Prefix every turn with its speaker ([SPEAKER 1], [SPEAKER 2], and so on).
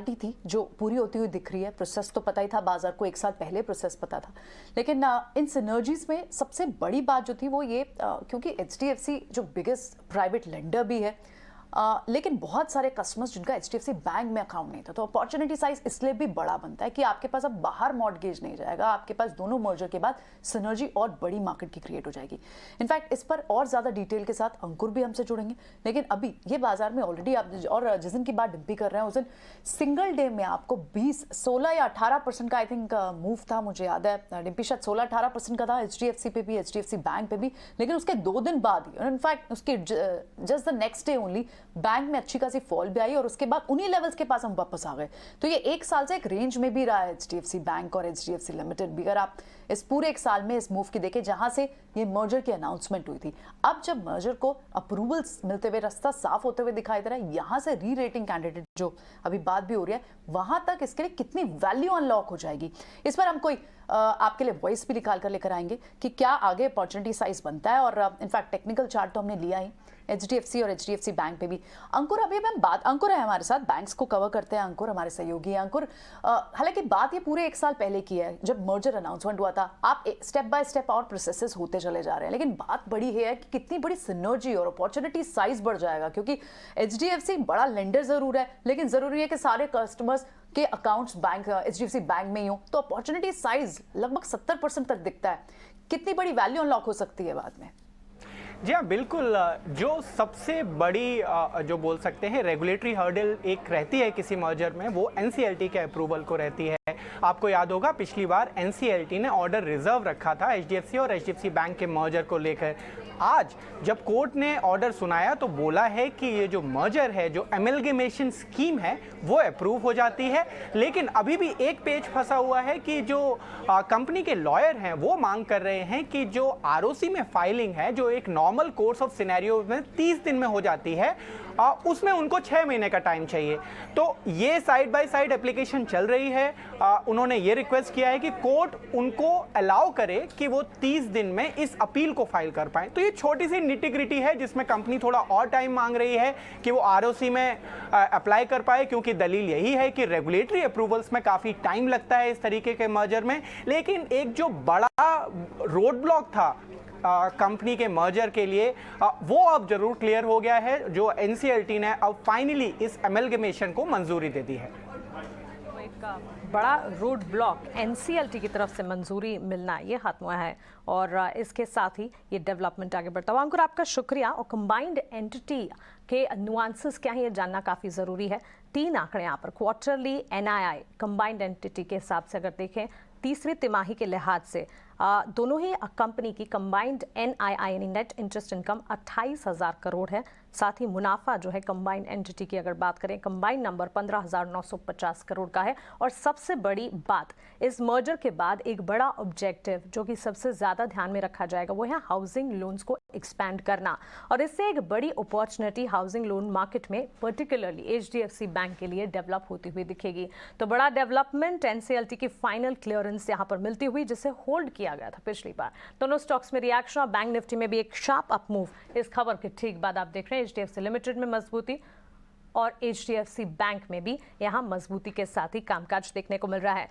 [SPEAKER 1] Formality थी जो पूरी होती हुई दिख रही है। प्रोसेस तो पता ही था, बाजार को 1 साल पहले प्रोसेस पता था, लेकिन इन सिनर्जीज में सबसे बड़ी बात जो थी वो ये, क्योंकि HDFC जो बिगेस्ट प्राइवेट लेंडर भी है, लेकिन बहुत सारे कस्टमर्स जिनका HDFC बैंक में अकाउंट नहीं था, तो अपॉर्चुनिटी साइज इसलिए भी बड़ा बनता है कि आपके पास अब बाहर मॉर्गेज नहीं जाएगा, आपके पास दोनों मर्जर के बाद सिनर्जी और बड़ी मार्केट की क्रिएट हो जाएगी। इनफैक्ट इस पर और ज्यादा डिटेल के साथ अंकुर भी हमसे जुड़ेंगे, लेकिन अभी ये बाजार में ऑलरेडी आप, और जिस दिन की बात डिम्पी कर रहे हैं उस दिन सिंगल डे में आपको 16 या 18% का आई थिंक मूव था, मुझे याद है डिम्पी शायद 16-18% का था HDFC पे भी, HDFC बैंक पे भी, लेकिन उसके 2 दिन बाद ही, इनफैक्ट उसके just the next day only bank में अच्छी खासी फॉल भी आई और उसके बाद उन्हीं लेवल्स के पास हम वापस आ गए। तो ये 1 साल से एक रेंज में भी रहा है HDFC बैंक और HDFC लिमिटेड भी। अगर आप इस पूरे 1 साल में इस मूव की देखें जहां से ये मर्जर की अनाउंसमेंट हुई थी, अब जब मर्जर को अप्रूवल्स मिलते हुए, रास्ता साफ होते हुए दिखाई दे रहा है, यहां से री रेटिंग कैंडिडेट जो अभी बात भी हो रही है, वहां तक इसके लिए कितनी वैल्यू अनलॉक हो जाएगी, इस पर हम कोई आपके लिए वॉइस भी निकाल कर लेकर आएंगे कि क्या आगे अपॉर्चुनिटी साइज बनता है। और इनफैक्ट टेक्निकल चार्ट तो हमने लिया ही HDFC और HDFC बैंक पे भी। अंकुर, अभी हम बात, अंकुर है हमारे साथ, बैंक्स को कवर करते हैं अंकुर, हमारे सहयोगी हैं अंकुर। हालांकि बात ये पूरे 1 साल पहले की है जब मर्जर अनाउंसमेंट हुआ था, आप स्टेप बाय स्टेप और प्रोसेसेस होते चले जा रहे हैं, लेकिन बात बड़ी है कि कितनी बड़ी सिनर्जी और अपॉर्चुनिटी साइज बढ़ जाएगा, क्योंकि HDFC बड़ा लेंडर जरूर है, लेकिन जरूरी है कि सारे कस्टमर्स के अकाउंट्स बैंक HDFC बैंक में ही हो, तो अपॉर्चुनिटी साइज लगभग 70% तक दिखता है। कितनी बड़ी वैल्यू अनलॉक हो सकती है बाद में?
[SPEAKER 2] जी हाँ, बिल्कुल। जो सबसे बड़ी जो बोल सकते हैं रेगुलेटरी हर्डल एक रहती है किसी मर्जर में, वो NCLT के अप्रूवल को रहती है। आपको याद होगा पिछली बार NCLT ने ऑर्डर रिजर्व रखा था HDFC और HDFC बैंक के मर्जर को लेकर। आज जब कोर्ट ने ऑर्डर सुनाया तो बोला है कि ये जो मर्जर है, जो एमलगेमेशन स्कीम है, वो अप्रूव हो जाती है। लेकिन अभी भी एक पेच फंसा हुआ है कि जो कंपनी के लॉयर हैं वो मांग कर रहे हैं कि जो ROC में फाइलिंग है, जो एक नॉर्मल कोर्स ऑफ सिनेरियो में 30 दिन में हो जाती है, उसमें उनको 6 महीने का टाइम चाहिए। तो ये साइड बाय साइड एप्लीकेशन चल रही है। उन्होंने ये रिक्वेस्ट किया है कि कोर्ट उनको अलाउ करे कि वो 30 दिन में इस अपील को फाइल कर पाए। तो ये छोटी सी निटी-ग्रिटी है जिसमें कंपनी थोड़ा और टाइम मांग रही है कि वो ROC में अप्लाई कर पाए, क्योंकि दलील यही है कि रेगुलेटरी अप्रूवल्स में काफ़ी टाइम लगता है इस तरीके के मर्जर में। लेकिन एक जो बड़ा रोड ब्लॉक था कंपनी के मर्जर के लिए, वो अब जरूर क्लियर हो गया है। जो NCLT ने अब फाइनली इस एमलगेमेशन को मंजूरी दे दी है।
[SPEAKER 3] तो एक बड़ा रोड ब्लॉक NCLT की तरफ से मंजूरी मिलना ये खत्म हुआ है और इसके साथ ही ये डेवलपमेंट आगे बढ़ता हुआ। अंकुर, आपका शुक्रिया। और कंबाइंड एंटिटी के नुआंसेस क्या है ये जानना काफ़ी ज़रूरी है। 3 आंकड़े यहाँ पर क्वार्टरली NII कंबाइंड एंटिटी के हिसाब से अगर देखें, तीसरी तिमाही के लिहाज से दोनों ही कंपनी की कंबाइंड NII यानी नेट इंटरेस्ट इनकम 28,000 करोड़ है। साथ ही मुनाफा जो है कंबाइंड एंटिटी की अगर बात करें, कंबाइंड नंबर 15,950 करोड़ का है। और सबसे बड़ी बात, इस मर्जर के बाद एक बड़ा ऑब्जेक्टिव जो कि सबसे ज़्यादा ध्यान में रखा जाएगा वो है हाउसिंग लोन्स को एक्सपैंड करना, और इससे एक बड़ी अपॉर्चुनिटी हाउसिंग लोन मार्केट में पर्टिकुलरली HDFC बैंक के लिए डेवलप होती हुई दिखेगी। तो बड़ा डेवलपमेंट, NCLT की फाइनल क्लियरेंस यहाँ पर मिलती हुई, जिसे होल्ड किया गया था पिछली बार। दोनों स्टॉक्स में रिएक्शन और बैंक निफ्टी में भी एक शार्प अप मूव इस खबर के ठीक बाद आप देख रहे हैं HDFC लिमिटेड में मजबूती और HDFC बैंक में भी यहां मजबूती के साथ ही कामकाज देखने को मिल रहा है।